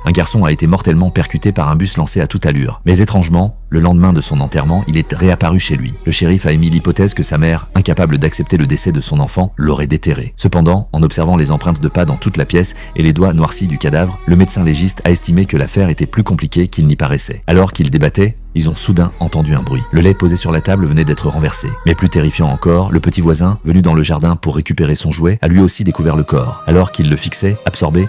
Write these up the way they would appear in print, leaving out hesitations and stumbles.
Un garçon a été mortellement percuté par un bus lancé à toute allure. Mais étrangement, le lendemain de son enterrement, il est réapparu chez lui. Le shérif a émis l'hypothèse que sa mère, incapable d'accepter le décès de son enfant, l'aurait déterré. Cependant, en observant les empreintes de pas dans toute la pièce et les doigts noircis du cadavre, le médecin légiste a estimé que l'affaire était plus compliquée qu'il n'y paraissait. Alors qu'ils débattaient, ils ont soudain entendu un bruit. Le lait posé sur la table venait d'être renversé. Mais plus terrifiant encore, le petit voisin, venu dans le jardin pour récupérer son jouet, a lui aussi découvert le corps. Alors qu'il le fixait, absorbé,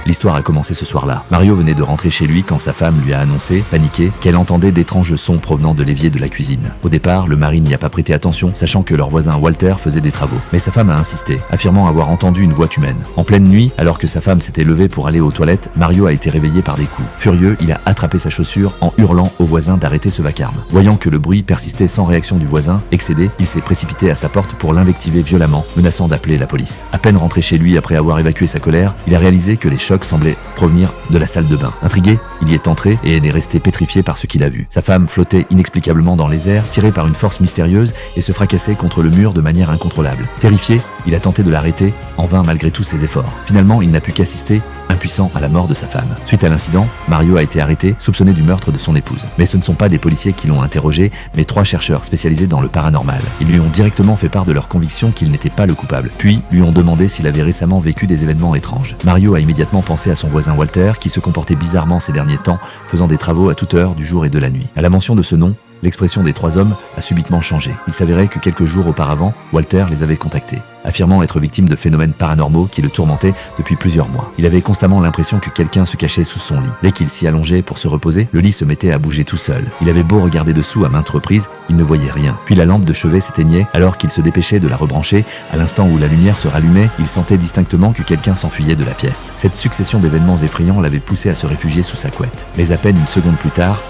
l'histoire a commencé ce soir-là. Mario venait de rentrer chez lui quand sa femme lui a annoncé, paniquée, qu'elle entendait d'étranges sons provenant de l'évier de la cuisine. Au départ, le mari n'y a pas prêté attention, sachant que leur voisin Walter faisait des travaux. Mais sa femme a insisté, affirmant avoir entendu une voix humaine. En pleine nuit, alors que sa femme s'était levée pour aller aux toilettes, Mario a été réveillé par des coups. Furieux, il a attrapé sa chaussure en hurlant au voisin d'arrêter ce vacarme. Voyant que le bruit persistait sans réaction du voisin, excédé, il s'est précipité à sa porte pour l'invectiver violemment, menaçant d'appeler la police. À peine rentré chez lui après avoir évacué sa colère, il a réalisé que les chocs semblait provenir de la salle de bain. Intrigué, il y est entré et est resté pétrifié par ce qu'il a vu. Sa femme flottait inexplicablement dans les airs, tirée par une force mystérieuse et se fracassait contre le mur de manière incontrôlable. Terrifié, il a tenté de l'arrêter, en vain malgré tous ses efforts. Finalement, il n'a pu qu'assister, impuissant à la mort de sa femme. Suite à l'incident, Mario a été arrêté, soupçonné du meurtre de son épouse. Mais ce ne sont pas des policiers qui l'ont interrogé, mais 3 chercheurs spécialisés dans le paranormal. Ils lui ont directement fait part de leur conviction qu'il n'était pas le coupable. Puis, lui ont demandé s'il avait récemment vécu des événements étranges. Mario a immédiatement pensé à son voisin Walter, qui se comportait bizarrement ces derniers temps, faisant des travaux à toute heure du jour et de la nuit. À la mention de ce nom, l'expression des 3 hommes a subitement changé. Il s'avérait que quelques jours auparavant, Walter les avait contactés, affirmant être victime de phénomènes paranormaux qui le tourmentaient depuis plusieurs mois. Il avait constamment l'impression que quelqu'un se cachait sous son lit. Dès qu'il s'y allongeait pour se reposer, le lit se mettait à bouger tout seul. Il avait beau regarder dessous à maintes reprises, il ne voyait rien. Puis la lampe de chevet s'éteignait alors qu'il se dépêchait de la rebrancher. À l'instant où la lumière se rallumait, il sentait distinctement que quelqu'un s'enfuyait de la pièce. Cette succession d'événements effrayants l'avait poussé à se réfugier sous sa couette. Mais à peine une seconde plus tard,